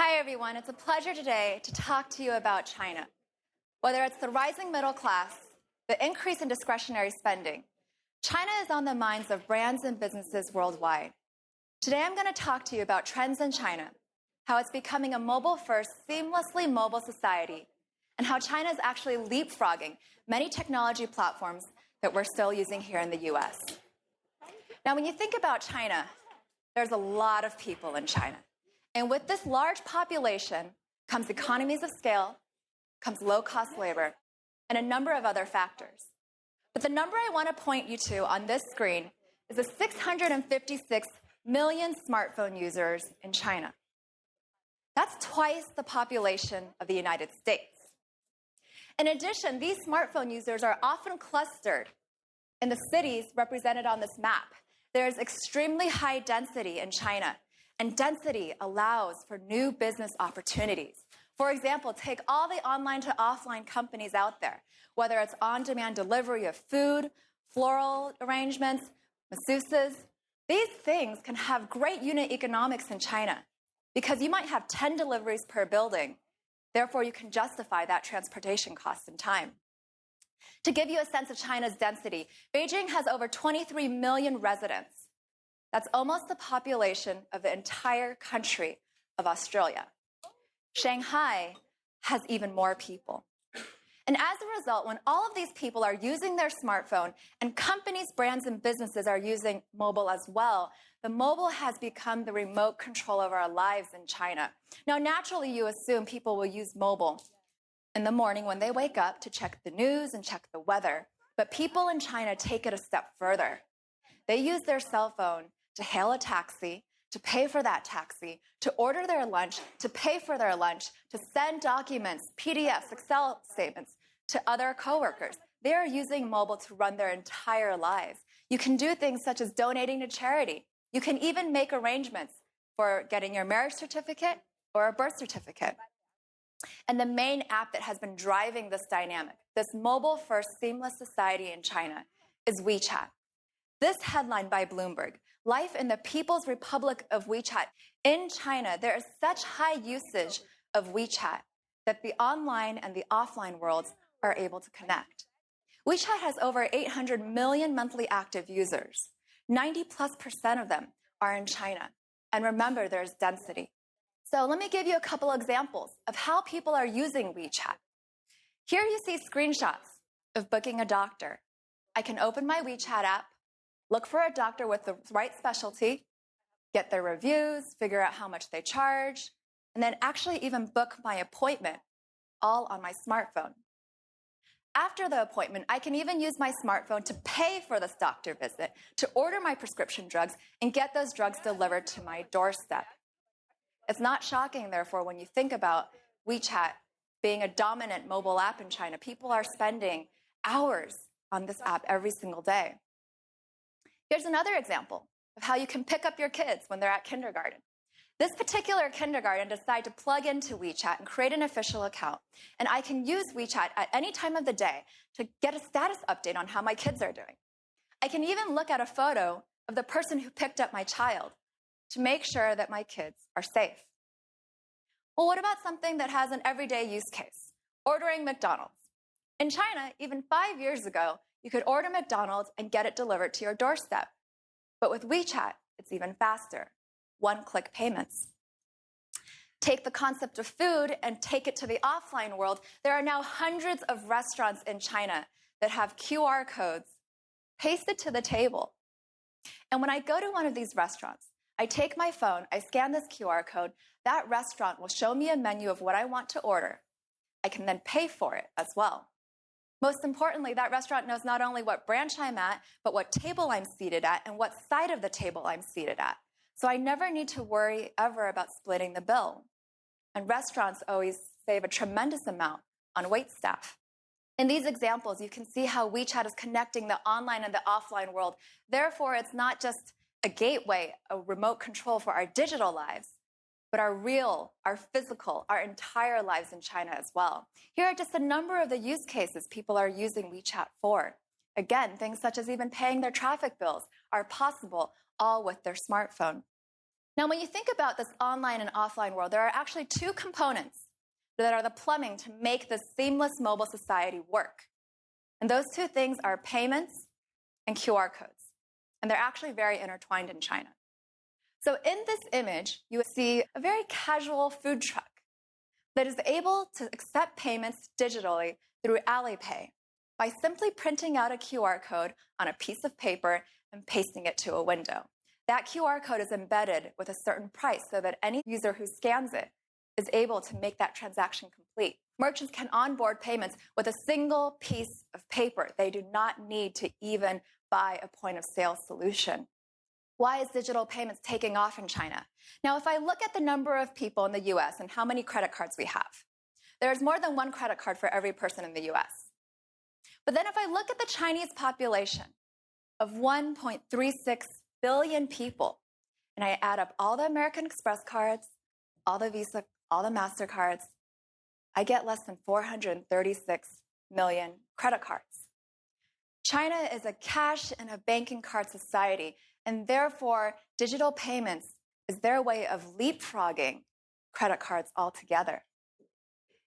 Hi, everyone. It's a pleasure today to talk to you about China. Whether it's the rising middle class, the increase in discretionary spending, China is on the minds of brands and businesses worldwide. Today, I'm going to talk to you about trends in China, how it's becoming a mobile-first, seamlessly mobile society, and how China is actually leapfrogging many technology platforms that we're still using here in the US. Now, when you think about China, there's a lot of people in China. And with this large population comes economies of scale, comes low-cost labor, and a number of other factors. But the number I want to point you to on this screen is the 656 million smartphone users in China. That's twice the population of the United States. In addition, these smartphone users are often clustered in the cities represented on this map. There's extremely high density in China, and density allows for new business opportunities. For example, take all the online to offline companies out there, whether it's on-demand delivery of food, floral arrangements, masseuses. These things can have great unit economics in China because you might have 10 deliveries per building. Therefore, you can justify that transportation cost and time. To give you a sense of China's density, Beijing has over 23 million residents. That's almost the population of the entire country of Australia. Shanghai has even more people. And as a result, when all of these people are using their smartphone and companies, brands, and businesses are using mobile as well, the mobile has become the remote control of our lives in China. Now, naturally, you assume people will use mobile in the morning when they wake up to check the news and check the weather. But people in China take it a step further. They use their cell phone to hail a taxi, to pay for that taxi, to order their lunch, to pay for their lunch, to send documents, PDFs, Excel statements to other coworkers. They are using mobile to run their entire lives. You can do things such as donating to charity. You can even make arrangements for getting your marriage certificate or a birth certificate. And the main app that has been driving this dynamic, this mobile-first seamless society in China, is WeChat. This headline by Bloomberg, Life in the People's Republic of WeChat. In China, there is such high usage of WeChat that the online and the offline worlds are able to connect. WeChat has over 800 million monthly active users. 90+% of them are in China. And remember, there's density. So let me give you a couple examples of how people are using WeChat. Here you see screenshots of booking a doctor. I can open my WeChat app, look for a doctor with the right specialty, get their reviews, figure out how much they charge, and then actually even book my appointment, all on my smartphone. After the appointment, I can even use my smartphone to pay for this doctor visit, to order my prescription drugs, and get those drugs delivered to my doorstep. It's not shocking, therefore, when you think about WeChat being a dominant mobile app in China. People are spending hours on this app every single day. Here's another example of how you can pick up your kids when they're at kindergarten. This particular kindergarten decided to plug into WeChat and create an official account. And I can use WeChat at any time of the day to get a status update on how my kids are doing. I can even look at a photo of the person who picked up my child to make sure that my kids are safe. Well, what about something that has an everyday use case? Ordering McDonald's. In China, even 5 years ago, you could order McDonald's and get it delivered to your doorstep. But with WeChat, it's even faster. One-click payments. Take the concept of food and take it to the offline world. There are now hundreds of restaurants in China that have QR codes pasted to the table. And when I go to one of these restaurants, I take my phone, I scan this QR code, that restaurant will show me a menu of what I want to order. I can then pay for it as well. Most importantly, that restaurant knows not only what branch I'm at, but what table I'm seated at and what side of the table I'm seated at. So I never need to worry ever about splitting the bill. And restaurants always save a tremendous amount on waitstaff. In these examples, you can see how WeChat is connecting the online and the offline world. Therefore, it's not just a gateway, a remote control for our digital lives, but our real, our physical, our entire lives in China as well. Here are just a number of the use cases people are using WeChat for. Again, things such as even paying their traffic bills are possible, all with their smartphone. Now, when you think about this online and offline world, there are actually two components that are the plumbing to make this seamless mobile society work. And those two things are payments and QR codes. And they're actually very intertwined in China. So in this image, you see a very casual food truck that is able to accept payments digitally through Alipay by simply printing out a QR code on a piece of paper and pasting it to a window. That QR code is embedded with a certain price so that any user who scans it is able to make that transaction complete. Merchants can onboard payments with a single piece of paper. They do not need to even buy a point-of-sale solution. Why is digital payments taking off in China? Now, if I look at the number of people in the US and how many credit cards we have, there's more than one credit card for every person in the US. But then if I look at the Chinese population of 1.36 billion people, and I add up all the American Express cards, all the Visa, all the MasterCards, I get less than 436 million credit cards. China is a cash and a banking card society, and therefore digital payments is their way of leapfrogging credit cards altogether.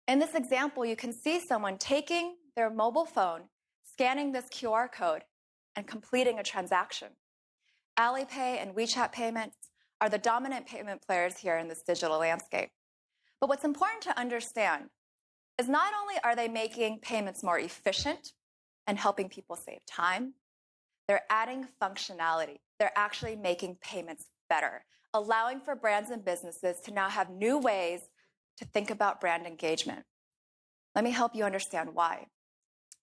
In this example, you can see someone taking their mobile phone, scanning this QR code, and completing a transaction. Alipay and WeChat payments are the dominant payment players here in this digital landscape. But what's important to understand is not only are they making payments more efficient and helping people save time, they're adding functionality. They're actually making payments better, allowing for brands and businesses to now have new ways to think about brand engagement. Let me help you understand why.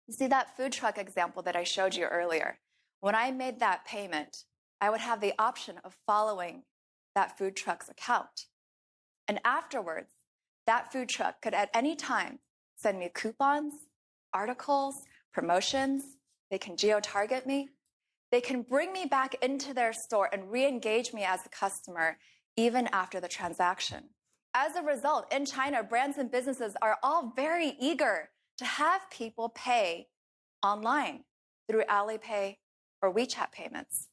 You see that food truck example that I showed you earlier? When I made that payment, I would have the option of following that food truck's account. And afterwards, that food truck could at any time send me coupons, articles, promotions. They can geo-target me. They can bring me back into their store and re-engage me as a customer even after the transaction. As a result, in China, brands and businesses are all very eager to have people pay online through Alipay or WeChat payments.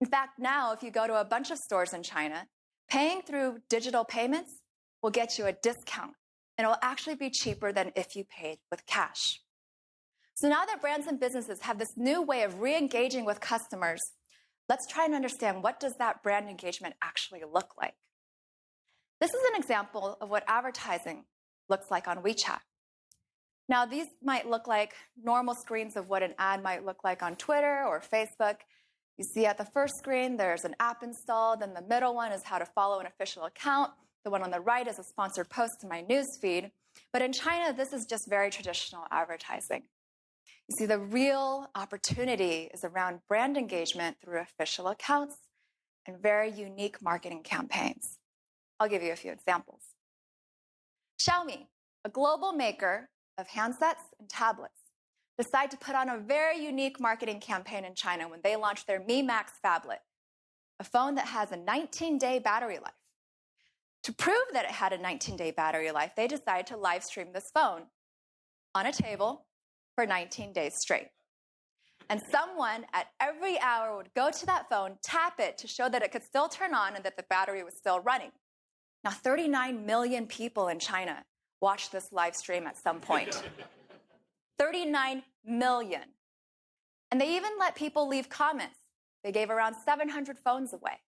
In fact, now, if you go to a bunch of stores in China, paying through digital payments will get you a discount, and it will actually be cheaper than if you paid with cash. So now that brands and businesses have this new way of re-engaging with customers, let's try and understand, what does that brand engagement actually look like? This is an example of what advertising looks like on WeChat. Now, these might look like normal screens of what an ad might look like on Twitter or Facebook. You see at the first screen, there's an app installed, and the middle one is how to follow an official account. The one on the right is a sponsored post to my news feed. But in China, this is just very traditional advertising. You see, the real opportunity is around brand engagement through official accounts and very unique marketing campaigns. I'll give you a few examples. Xiaomi, a global maker of handsets and tablets, decided to put on a very unique marketing campaign in China when they launched their Mi Max phablet, a phone that has a 19-day battery life. To prove that it had a 19-day battery life, they decided to live stream this phone on a table for 19 days straight. And someone at every hour would go to that phone, tap it to show that it could still turn on and that the battery was still running. Now, 39 million people in China watched this live stream at some point. 39 million. And they even let people leave comments. They gave around 700 phones away.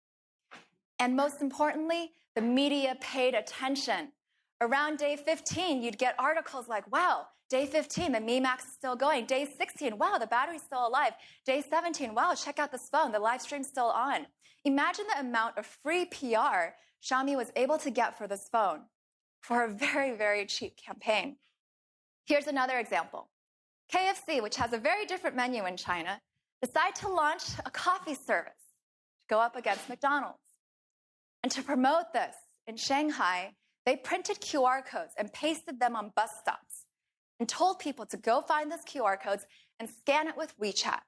And most importantly, the media paid attention. Around day 15, you'd get articles like, wow, day 15, the Mi Max is still going. Day 16, wow, the battery's still alive. Day 17, wow, check out this phone, the live stream's still on. Imagine the amount of free PR Xiaomi was able to get for this phone for a very, very cheap campaign. Here's another example. KFC, which has a very different menu in China, decided to launch a coffee service to go up against McDonald's. And to promote this in Shanghai, they printed QR codes and pasted them on bus stops and told people to go find those QR codes and scan it with WeChat.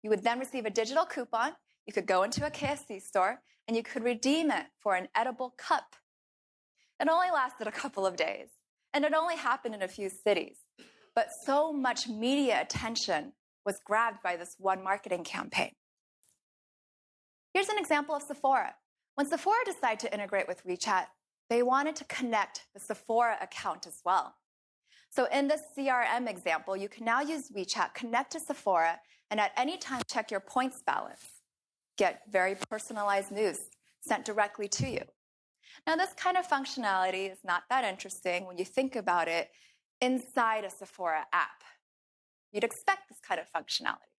You would then receive a digital coupon. You could go into a KFC store and you could redeem it for an edible cup. It only lasted a couple of days, and it only happened in a few cities. But so much media attention was grabbed by this one marketing campaign. Here's an example of Sephora, When Sephora decided to integrate with WeChat, they wanted to connect the Sephora account as well. So in this CRM example, you can now use WeChat, connect to Sephora, and at any time check your points balance. Get very personalized news sent directly to you. Now, this kind of functionality is not that interesting when you think about it inside a Sephora app. You'd expect this kind of functionality.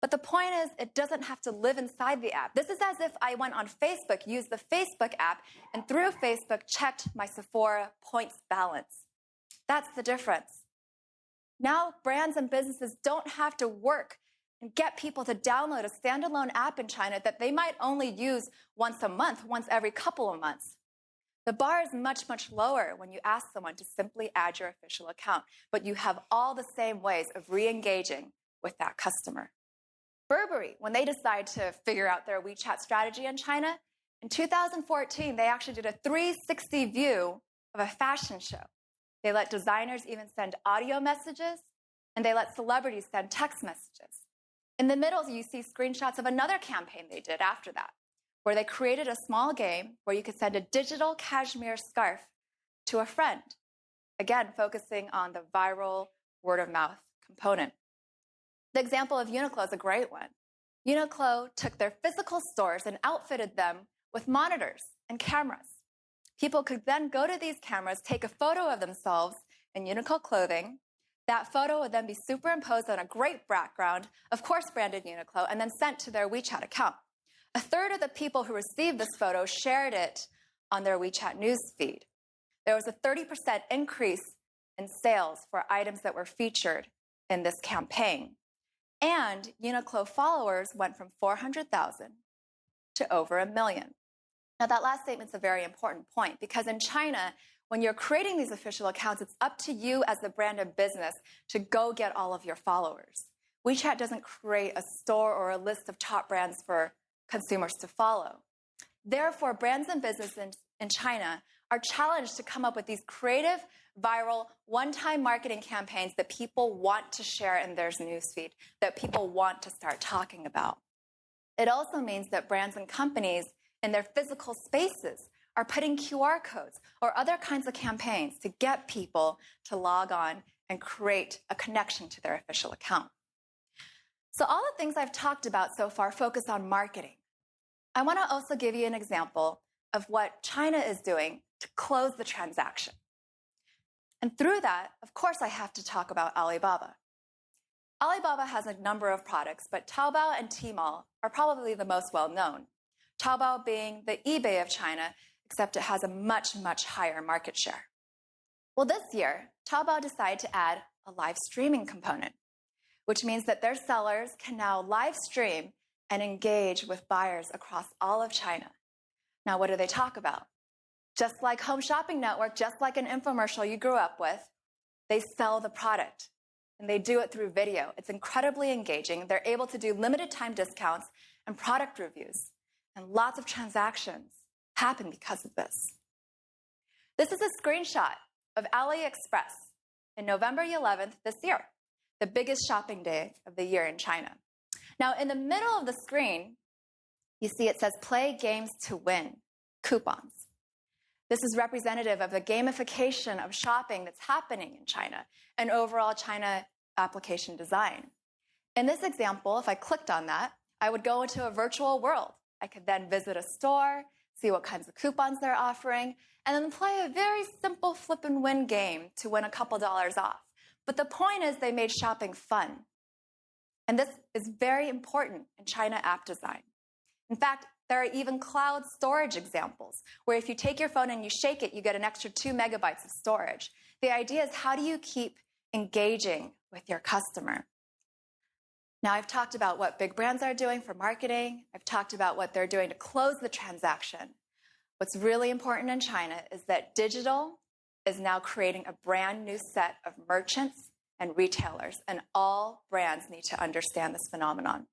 But the point is, it doesn't have to live inside the app. This is as if I went on Facebook, used the Facebook app, and through Facebook checked my Sephora points balance. That's the difference. Now, brands and businesses don't have to work and get people to download a standalone app in China that they might only use once a month, once every couple of months. The bar is much, much lower when you ask someone to simply add your official account, but you have all the same ways of re-engaging with that customer. Burberry, when they decided to figure out their WeChat strategy in China, in 2014, they actually did a 360 view of a fashion show. They let designers even send audio messages, and they let celebrities send text messages. In the middle, you see screenshots of another campaign they did after that, where they created a small game where you could send a digital cashmere scarf to a friend, again, focusing on the viral word-of-mouth component. The example of Uniqlo is a great one. Uniqlo took their physical stores and outfitted them with monitors and cameras. People could then go to these cameras, take a photo of themselves in Uniqlo clothing. That photo would then be superimposed on a great background, of course branded Uniqlo, and then sent to their WeChat account. A third of the people who received this photo shared it on their WeChat news feed. There was a 30% increase in sales for items that were featured in this campaign. And Uniqlo followers went from 400,000 to over 1 million. Now, that last statement's a very important point because in China, when you're creating these official accounts, it's up to you as the brand and business to go get all of your followers. WeChat doesn't create a store or a list of top brands for consumers to follow. Therefore, brands and businesses in China are challenged to come up with these creative, viral, one-time marketing campaigns that people want to share in their newsfeed, that people want to start talking about. It also means that brands and companies in their physical spaces are putting QR codes or other kinds of campaigns to get people to log on and create a connection to their official account. So all the things I've talked about so far focus on marketing. I want to also give you an example of what China is doing to close the transaction. And through that, of course, I have to talk about Alibaba. Alibaba has a number of products, but Taobao and Tmall are probably the most well-known. Taobao being the eBay of China, except it has a much, much higher market share. Well, this year, Taobao decided to add a live streaming component, which means that their sellers can now live stream and engage with buyers across all of China. Now, what do they talk about? Just like Home Shopping Network, just like an infomercial you grew up with, they sell the product, and they do it through video. It's incredibly engaging. They're able to do limited time discounts and product reviews, and lots of transactions happen because of this. This is a screenshot of AliExpress in November 11th this year, the biggest shopping day of the year in China. Now, in the middle of the screen, you see it says play games to win, coupons. This is representative of the gamification of shopping that's happening in China and overall China application design. In this example, if I clicked on that, I would go into a virtual world. I could then visit a store, see what kinds of coupons they're offering, and then play a very simple flip and win game to win a couple dollars off. But the point is they made shopping fun. And this is very important in China app design. In fact, there are even cloud storage examples where if you take your phone and you shake it, you get an extra 2 megabytes of storage. The idea is how do you keep engaging with your customer? Now, I've talked about what big brands are doing for marketing. I've talked about what they're doing to close the transaction. What's really important in China is that digital is now creating a brand new set of merchants and retailers, and all brands need to understand this phenomenon.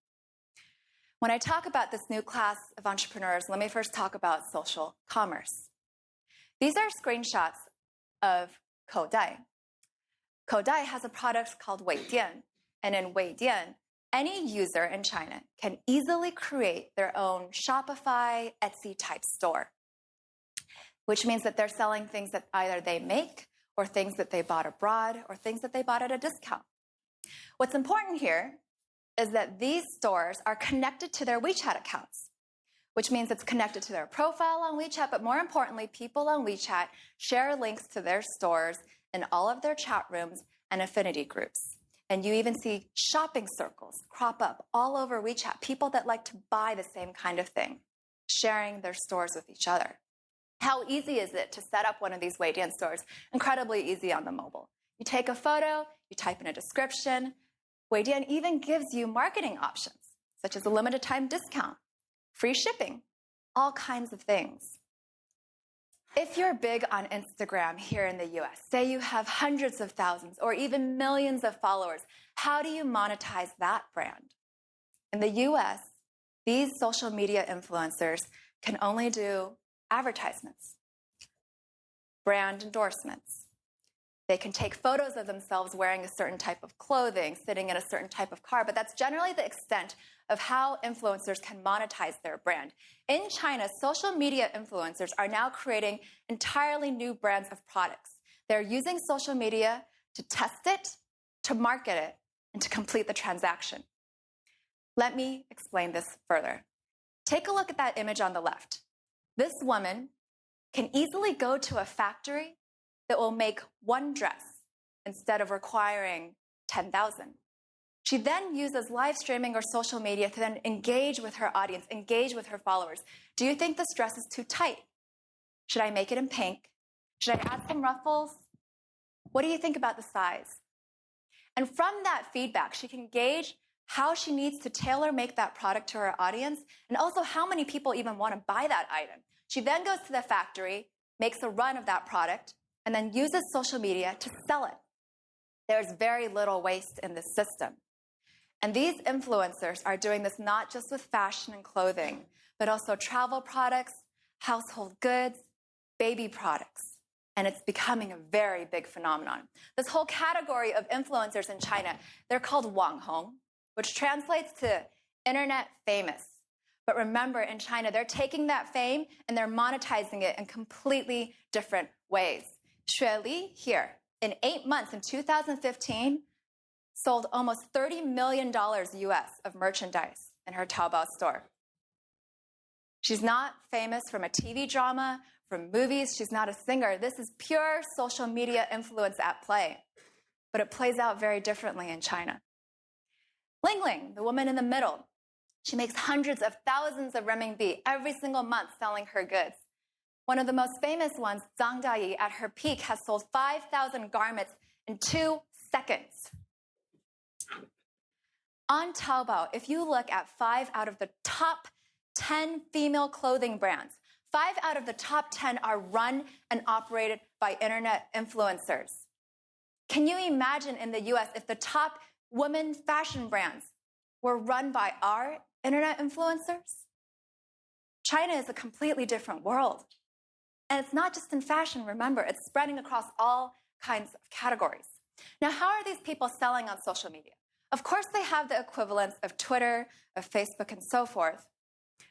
When I talk about this new class of entrepreneurs, let me first talk about social commerce. These are screenshots of Koudai. Koudai has a product called Weidian, and in Weidian, Any user in China can easily create their own Shopify, Etsy-type store, which means that they're selling things that either they make or things that they bought abroad or things that they bought at a discount. What's important here is that these stores are connected to their WeChat accounts, which means it's connected to their profile on WeChat, but more importantly, people on WeChat share links to their stores in all of their chat rooms and affinity groups. And you even see shopping circles crop up all over WeChat, people that like to buy the same kind of thing, sharing their stores with each other. How easy is it to set up one of these Weidian stores? Incredibly easy on the mobile. You take a photo, you type in a description. Weidian even gives you marketing options, such as a limited time discount, free shipping, all kinds of things. If you're big on Instagram here in the US, say you have hundreds of thousands or even millions of followers, how do you monetize that brand? In the US, these social media influencers can only do advertisements, brand endorsements. They can take photos of themselves wearing a certain type of clothing, sitting in a certain type of car, but that's generally the extent of how influencers can monetize their brand. In China, social media influencers are now creating entirely new brands of products. They're using social media to test it, to market it, and to complete the transaction. Let me explain this further. Take a look at that image on the left. This woman can easily go to a factory that will make one dress instead of requiring 10,000. She then uses live streaming or social media to then engage with her audience, engage with her followers. Do you think this dress is too tight? Should I make it in pink? Should I add some ruffles? What do you think about the size? And from that feedback, she can gauge how she needs to tailor make that product to her audience, and also how many people even want to buy that item. She then goes to the factory, makes a run of that product, and then uses social media to sell it. There's very little waste in this system. And these influencers are doing this not just with fashion and clothing, but also travel products, household goods, baby products. And it's becoming a very big phenomenon. This whole category of influencers in China, they're called Wanghong, which translates to internet famous. But remember, in China, they're taking that fame and they're monetizing it in completely different ways. Xue Li here, in 8 months in 2015, sold almost $30 million US of merchandise in her Taobao store. She's not famous from a TV drama, from movies. She's not a singer. This is pure social media influence at play. But it plays out very differently in China. Ling Ling, the woman in the middle, she makes hundreds of thousands of renminbi every single month selling her goods. One of the most famous ones, Zhang Dayi, at her peak, has sold 5,000 garments in 2 seconds. On Taobao, if you look at 5 out of the top 10 female clothing brands, 5 out of the top 10 are run and operated by internet influencers. Can you imagine in the US if the top women fashion brands were run by our internet influencers? China is a completely different world. And it's not just in fashion, remember, it's spreading across all kinds of categories. Now, how are these people selling on social media? Of course, they have the equivalents of Twitter, of Facebook, and so forth.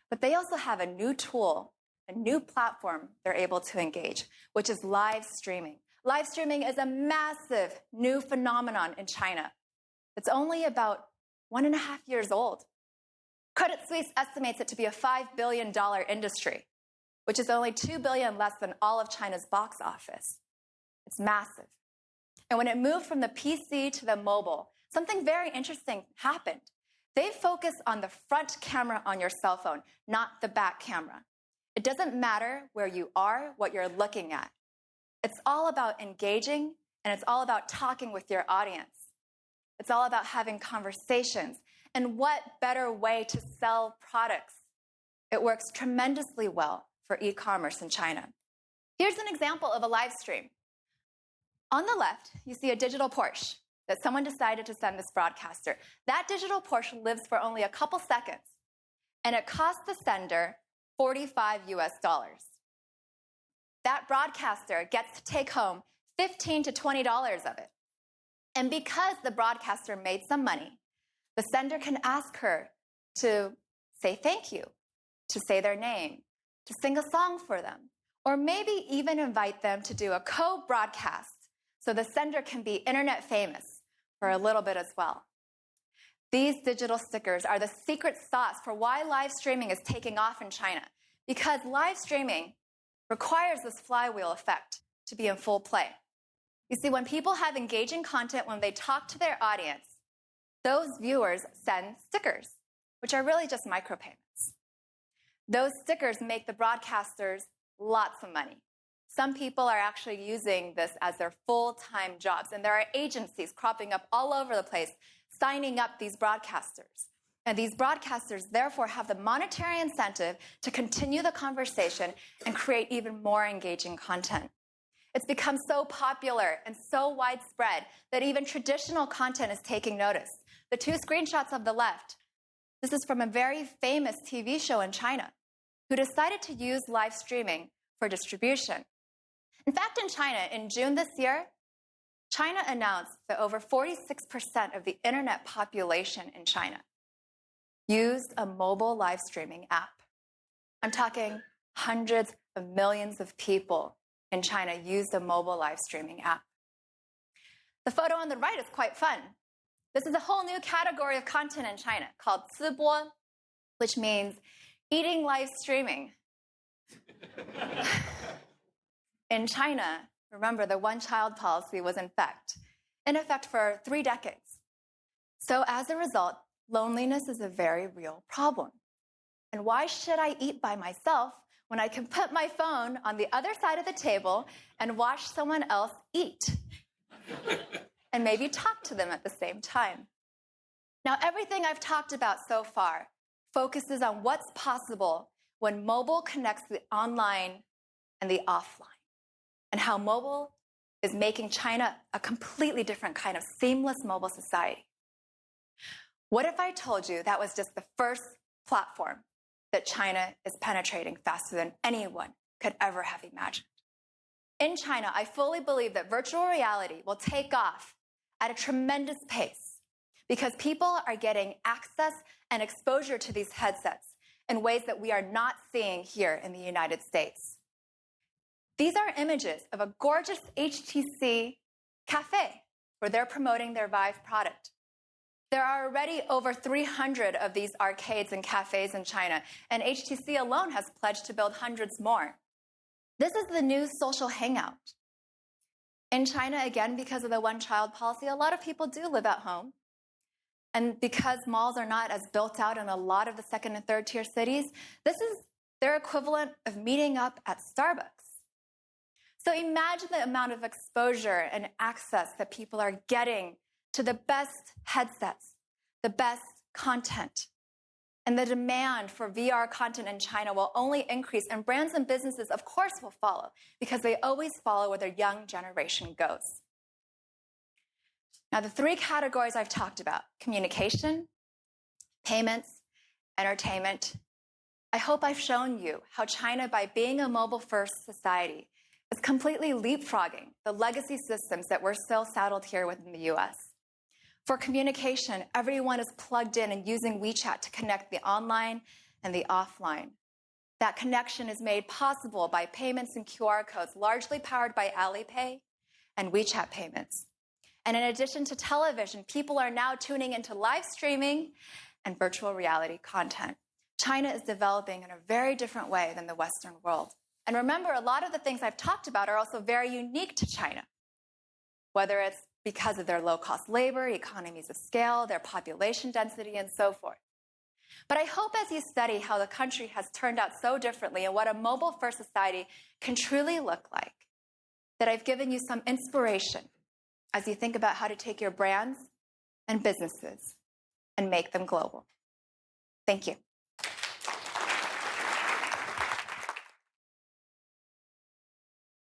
But they also have a new tool, a new platform they're able to engage, which is live streaming. Live streaming is a massive new phenomenon in China. It's only about 1.5 years old. Credit Suisse estimates it to be a $5 billion industry, which is only $2 billion less than all of China's box office. It's massive. And when it moved from the PC to the mobile, something very interesting happened. They focus on the front camera on your cell phone, not the back camera. It doesn't matter where you are, what you're looking at. It's all about engaging, and it's all about talking with your audience. It's all about having conversations. And what better way to sell products? It works tremendously well for e-commerce in China. Here's an example of a live stream. On the left, you see a digital Porsche that someone decided to send this broadcaster. That digital Porsche lives for only a couple seconds, and it costs the sender $45 US. That broadcaster gets to take home $15 to $20 of it. And because the broadcaster made some money, The sender can ask her to say thank you, to say their name, to sing a song for them, or maybe even invite them to do a co-broadcast so the sender can be internet famous for a little bit as well. These digital stickers are the secret sauce for why live streaming is taking off in China, because live streaming requires this flywheel effect to be in full play. You see, when people have engaging content, when they talk to their audience, those viewers send stickers, which are really just micropayments. Those stickers make the broadcasters lots of money. Some people are actually using this as their full-time jobs, and there are agencies cropping up all over the place signing up these broadcasters. And these broadcasters, therefore, have the monetary incentive to continue the conversation and create even more engaging content. It's become so popular and so widespread that even traditional content is taking notice. The two screenshots of the left, this is from a very famous TV show in China who decided to use live streaming for distribution. In fact, in China, in June this year, China announced that over 46% of the internet population in China used a mobile live streaming app. I'm talking hundreds of millions of people in China used a mobile live streaming app. The photo on the right is quite fun. This is a whole new category of content in China called 吃播, which means eating live streaming. In China, remember, the one-child policy was in effect for 3 decades. So as a result, loneliness is a very real problem. And why should I eat by myself when I can put my phone on the other side of the table and watch someone else eat? And maybe talk to them at the same time. Now, everything I've talked about so far focuses on what's possible when mobile connects the online and the offline, and how mobile is making China a completely different kind of seamless mobile society. What if I told you that was just the first platform that China is penetrating faster than anyone could ever have imagined? In China, I fully believe that virtual reality will take off at a tremendous pace because people are getting access and exposure to these headsets in ways that we are not seeing here in the United States. These are images of a gorgeous HTC cafe where they're promoting their Vive product. There are already over 300 of these arcades and cafes in China, and HTC alone has pledged to build hundreds more. This is the new social hangout. In China, again, because of the one-child policy, a lot of people do live at home. And because malls are not as built out in a lot of the second and third tier cities, this is their equivalent of meeting up at Starbucks. So imagine the amount of exposure and access that people are getting to the best headsets, the best content. And the demand for VR content in China will only increase, and brands and businesses, of course, will follow, because they always follow where their young generation goes. Now, the 3 categories I've talked about, communication, payments, entertainment, I hope I've shown you how China, by being a mobile-first society, is completely leapfrogging the legacy systems that we're still saddled here with in the US. For communication, everyone is plugged in and using WeChat to connect the online and the offline. That connection is made possible by payments and QR codes, largely powered by Alipay and WeChat payments. And in addition to television, people are now tuning into live streaming and virtual reality content. China is developing in a very different way than the Western world. And remember, a lot of the things I've talked about are also very unique to China, whether it's because of their low-cost labor, economies of scale, their population density, and so forth. But I hope as you study how the country has turned out so differently and what a mobile-first society can truly look like, that I've given you some inspiration as you think about how to take your brands and businesses and make them global. Thank you.